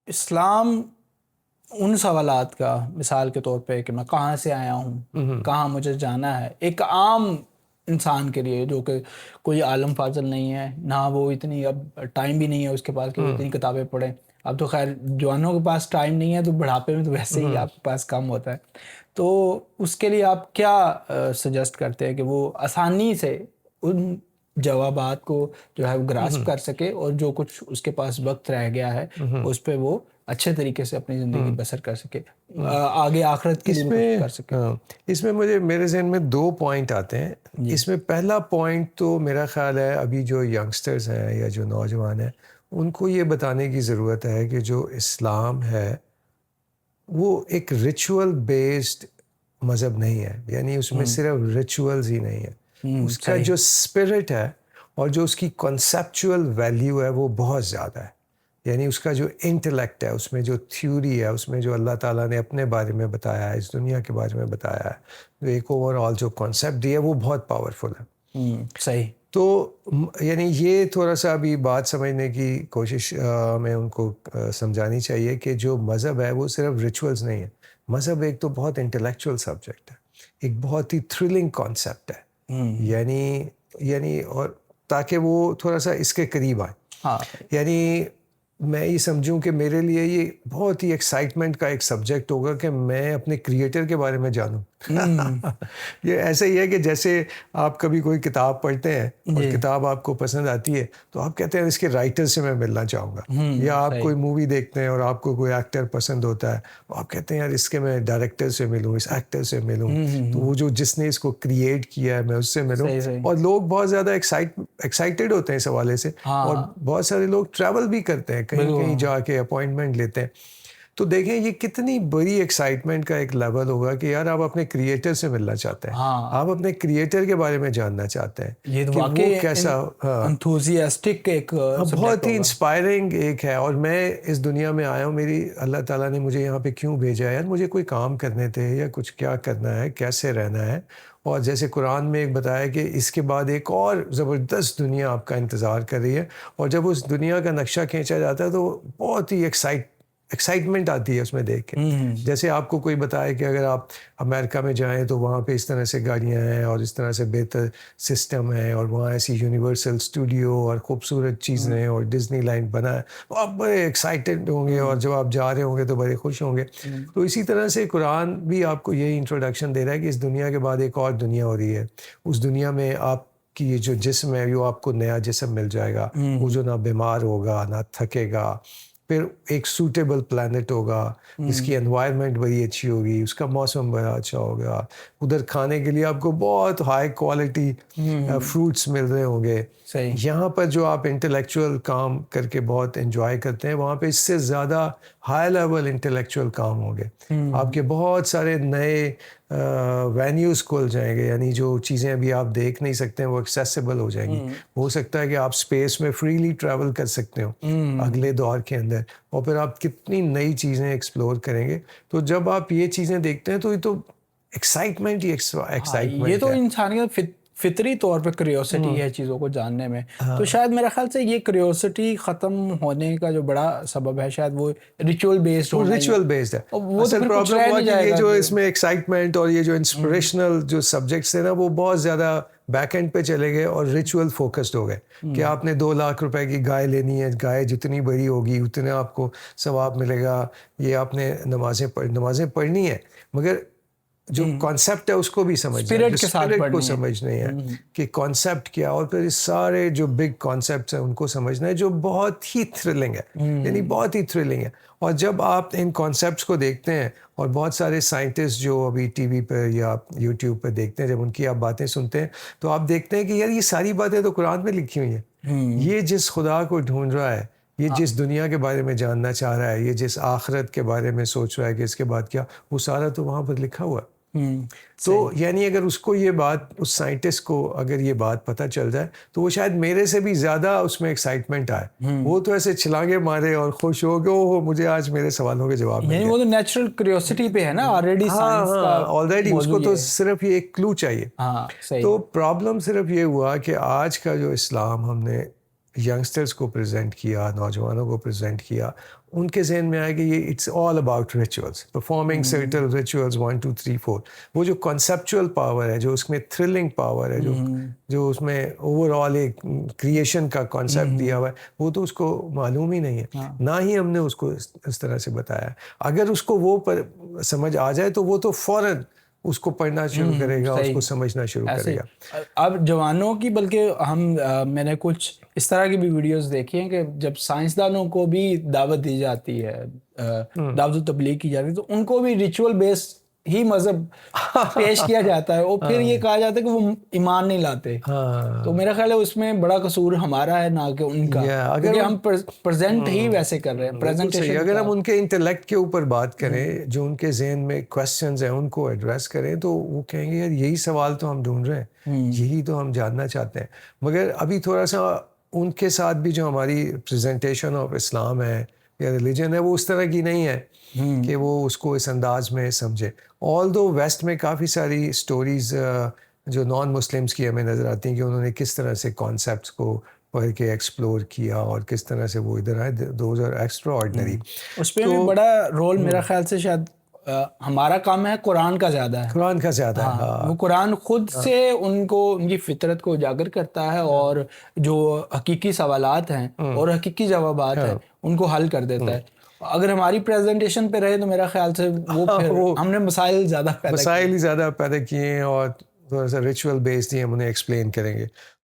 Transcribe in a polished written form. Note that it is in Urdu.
اسلام ان سوالات کا، مثال کے طور پہ کہ میں کہاں سے آیا ہوں، کہاں مجھے جانا ہے، ایک عام انسان کے لیے جو کہ کوئی عالم فاضل نہیں ہے، نہ وہ اتنی اب ٹائم بھی نہیں ہے اس کے پاس کہ وہ اتنی کتابیں پڑھیں. اب تو خیر جوانوں کے پاس ٹائم نہیں ہے تو بڑھاپے میں تو ویسے ہی آپ کے پاس کم ہوتا ہے. تو اس کے لیے آپ کیا سجیسٹ کرتے ہیں کہ وہ آسانی سے ان جوابات کو جو ہے وہ گراسپ کر سکے اور جو کچھ اس کے پاس وقت رہ گیا ہے اس پہ وہ اچھے طریقے سے اپنی زندگی بسر کر سکے، آگے آخرت کے لیے بھی کچھ کر سکے؟ اس میں میرے ذہن میں 2 پوائنٹ آتے ہیں. اس میں پہلا پوائنٹ تو میرا خیال ہے ابھی جو ینگسٹرز ہیں یا جو نوجوان ہیں ان کو یہ بتانے کی ضرورت ہے کہ جو اسلام ہے وہ ایک ریچول بیسڈ مذہب نہیں ہے. یعنی اس میں صرف ریچولز ہی نہیں ہے، اس کا جو اسپرٹ ہے اور جو اس کی کنسیپچول ویلیو ہے وہ بہت زیادہ ہے. یعنی اس کا جو انٹلیکٹ ہے، اس میں جو تھیوری ہے، اس میں جو اللہ تعالیٰ نے اپنے بارے میں بتایا ہے، اس دنیا کے بارے میں بتایا ہے، جو ایک اوور آل جو کانسیپٹ دیا ہے وہ بہت پاورفل ہے. صحیح. تو یعنی یہ تھوڑا سا ابھی بات سمجھنے کی کوشش ہمیں ان کو سمجھانی چاہیے کہ جو مذہب ہے وہ صرف ریچولز نہیں ہے. مذہب ایک تو بہت انٹلیکچوئل سبجیکٹ ہے، ایک بہت ہی تھرلنگ کانسیپٹ ہے. یعنی اور تاکہ وہ تھوڑا سا اس کے قریب آئے. یعنی میں یہ سمجھوں کہ میرے لیے یہ بہت ہی ایکسائٹمنٹ کا ایک سبجیکٹ ہوگا کہ میں اپنے کریٹر کے بارے میں جانوں. یہ ایسا ہی ہے کہ جیسے آپ کبھی کوئی کتاب پڑھتے ہیں اور کتاب آپ کو پسند آتی ہے تو آپ کہتے ہیں اس کے رائٹر سے میں ملنا چاہوں گا. یا آپ کوئی مووی دیکھتے ہیں اور آپ کو کوئی ایکٹر پسند ہوتا ہے تو آپ کہتے ہیں یار اس کے میں ڈائریکٹر سے ملوں، اس ایکٹر سے ملوں، تو وہ جو جس نے اس کو کریٹ کیا ہے میں اس سے ملوں. اور لوگ بہت زیادہ ایکسائٹیڈ ہوتے ہیں اس حوالے سے، اور بہت سارے لوگ ٹریول بھی کرتے ہیں، کہیں جا کے اپوائنٹمنٹ لیتے ہیں. تو دیکھیں یہ کتنی بڑی ایکسائٹمنٹ کا ایک لیول ہوگا کہ یار آپ اپنے کریٹر سے ملنا چاہتے ہیں، آپ اپنے کریٹر کے بارے میں جاننا چاہتے ہیں کہ وہ کیسا انتھوزیاسٹک ایک بہت ہی انسپائرنگ ایک ہے. اور میں اس دنیا میں آیا ہوں، میری اللہ تعالیٰ نے مجھے یہاں پہ کیوں بھیجا ہے؟ یار مجھے کوئی کام کرنے تھے یا کچھ کیا کرنا ہے، کیسے رہنا ہے. اور جیسے قرآن میں ایک بتایا کہ اس کے بعد ایک اور زبردست دنیا آپ کا انتظار کر رہی ہے. اور جب اس دنیا کا نقشہ کھینچا جاتا ہے تو بہت ہی ایکسائٹمنٹ آتی ہے اس میں دیکھ کے. جیسے آپ کو کوئی بتائے کہ اگر آپ امریکہ میں جائیں تو وہاں پہ اس طرح سے گاڑیاں ہیں اور اس طرح سے بہتر سسٹم ہے اور وہاں ایسی یونیورسل اسٹوڈیو اور خوبصورت چیزیں اور ڈزنی لینڈ بنا ہے، تو آپ بڑے ایکسائٹیڈ ہوں گے اور جب آپ جا رہے ہوں گے تو بڑے خوش ہوں گے. تو اسی طرح سے قرآن بھی آپ کو یہی انٹروڈکشن دے رہا ہے کہ اس دنیا کے بعد ایک اور دنیا ہو رہی ہے. اس دنیا میں آپ کی یہ جو جسم ہے وہ آپ کو نیا جسم مل جائے گا، وہ جو نہ بیمار ہوگا نہ تھکے گا. پھر ایک سوٹیبل پلانٹ ہوگا جس کی انوائرمنٹ بڑی اچھی ہوگی، اس کا موسم بڑا اچھا ہوگا. ادھر کھانے کے لیے آپ کو بہت ہائی کوالٹی فروٹس مل رہے ہوں گے. یہاں پر جو آپ انٹلیکچوئل کام کر کے بہت انجوائے کرتے ہیں، وہاں پہ اس سے زیادہ ہائی لیول انٹلیکچوئل کام ہوں گے. آپ کے بہت سارے نئے وینیوز کھل جائیں گے، یعنی جو چیزیں ابھی آپ دیکھ نہیں سکتے ہیں وہ ایکسیسیبل ہو جائیں گی. ہو سکتا ہے کہ آپ اسپیس میں فریلی ٹریول کر سکتے ہو اگلے دور کے اندر، اور پھر آپ کتنی نئی چیزیں ایکسپلور کریں گے. تو جب آپ یہ چیزیں دیکھتے ہیں تو یہ تو ایکسائٹمنٹ ہی ایکسائٹمنٹ ہے. یہ تو انسانیت فطری طور پہ کریوسٹی ہے چیزوں کو جاننے میں. تو شاید میرا خیال سے یہ کریوسٹی ختم ہونے کا جو بڑا سبب ہے شاید وہ ریچول بیسڈ ہونا. ریچول بیسڈ ہے. اصل پرابلم ہوا کہ یہ جو اس میں ایکسائٹمنٹ اور یہ جو انسپریشنل جو سبجیکٹس تھے نا وہ بہت زیادہ بیک اینڈ پہ چلے گئے اور ریچول فوکسڈ ہو گئے کہ آپ نے 2 لاکھ روپے کی گائے لینی ہے، گائے جتنی بڑی ہوگی اتنے آپ کو ثواب ملے گا. یہ آپ نے نمازیں پڑھنی ہے، مگر جو کانسیپٹ ہے اس کو بھی سمجھنا ہے، اسپرٹ کو سمجھنا ہے کہ کانسیپٹ کیا. اور پھر سارے جو بگ کانسیپٹس ہیں ان کو سمجھنا ہے جو بہت ہی تھرلنگ ہے، یعنی بہت ہی تھرلنگ ہے. اور جب آپ ان کانسیپٹس کو دیکھتے ہیں اور بہت سارے سائنٹسٹ جو ابھی ٹی وی پہ یا یوٹیوب پہ دیکھتے ہیں، جب ان کی آپ باتیں سنتے ہیں تو آپ دیکھتے ہیں کہ یار یہ ساری باتیں تو قرآن میں لکھی ہوئی ہیں. یہ جس خدا کو ڈھونڈ رہا ہے، یہ جس دنیا کے بارے میں جاننا چاہ رہا ہے، یہ جس آخرت کے بارے میں سوچ رہا ہے کہ اس کے بعد کیا، وہ سارا تو وہاں پر لکھا ہوا ہے. تو یعنی اگر اس کو یہ بات، اس سائنٹسٹ کو اگر یہ بات پتہ چل جائے تو وہ شاید میرے سے بھی زیادہ اس میں ایکسائٹمنٹ آئے. وہ تو ایسے چھلانگے مارے اور خوش ہو گئے، اوہ مجھے آج میرے سوالوں کے جواب مل گئے. وہ تو نیچرل کریوسٹی پہ ہے نا آلریڈی. آلریڈی اس کو تو صرف یہ ایک کلو چاہیے. تو پرابلم صرف یہ ہوا کہ آج کا جو اسلام ہم نے ینگسٹرز کو پریزنٹ کیا, نوجوانوں کو پریزنٹ کیا, ان کے ذہن میں آئے کہ یہ it's all about rituals, performing certain rituals 1 2 3 4. وہ جو کنسیپچول پاور ہے, جو اس میں تھرلنگ پاور ہے, جو اس میں اوور آل ایک کریشن کا کانسیپٹ دیا ہوا ہے, وہ تو اس کو معلوم ہی نہیں ہے, نہ ہی ہم نے اس کو اس طرح سے بتایا. اگر اس کو وہ سمجھ آ جائے تو وہ تو فوراً اس کو پڑھنا شروع کرے گا, اس کو سمجھنا شروع کرے گا. اب جوانوں کی, بلکہ میں نے کچھ اس طرح کی بھی ویڈیوز دیکھی ہیں کہ جب سائنسدانوں کو بھی دعوت دی جاتی ہے, دعوت و تبلیغ کی جاتی ہے, تو ان کو بھی ریچول بیس ہی مذہب پیش کیا جاتا ہے, اور پھر یہ کہا جاتا ہے کہ وہ ایمان نہیں لاتے. تو میرا خیال ہے اس میں بڑا قصور ہمارا ہے, نہ کہ ان کا, کیونکہ ہم پریزنٹ ہی ویسے کر رہے ہیں, پریزنٹیشن. اگر ہم ان کے انٹلیکٹ کے اوپر بات کریں, جو ان کے ذہن میں کویسچنز ہیں ان کو ایڈریس کریں, تو وہ کہیں گے یار یہی سوال تو ہم ڈھونڈ رہے ہیں, یہی تو ہم جاننا چاہتے ہیں. مگر ابھی تھوڑا سا ان کے ساتھ بھی جو ہماری پریزنٹیشن آف اسلام ہے یا ریلیجن ہے, وہ اس طرح کی نہیں ہے کہ وہ اس کو اس انداز میں سمجھے. آل دو ویسٹ میں کافی ساری سٹوریز جو نان مسلمس کی ہمیں نظر آتی ہیں کہ انہوں نے کس طرح سے کانسیپٹس کو پڑھ کے ایکسپلور کیا اور کس طرح سے وہ ادھر آئے, دوز آر ایکسٹرا آرڈنری. اس پہ بھی بڑا رول میرا خیال سے شاید ہمارا کام ہے قرآن کا زیادہ ہے. قرآن کا زیادہ ہے. وہ قرآن خود سے ان کو, ان کی فطرت کو اجاگر کرتا ہے, اور جو حقیقی سوالات ہیں اور حقیقی جوابات ہیں ان کو حل کر دیتا ہے. اگر ہماری پریزنٹیشن پہ رہے تو میرا خیال سے وہ پھر ہم نے مسائل ہی زیادہ پیدا کیے ہیں, اور تھوڑا سا ریچول بیسڈ ہی ہم انہیں ایکسپلین کریں گے.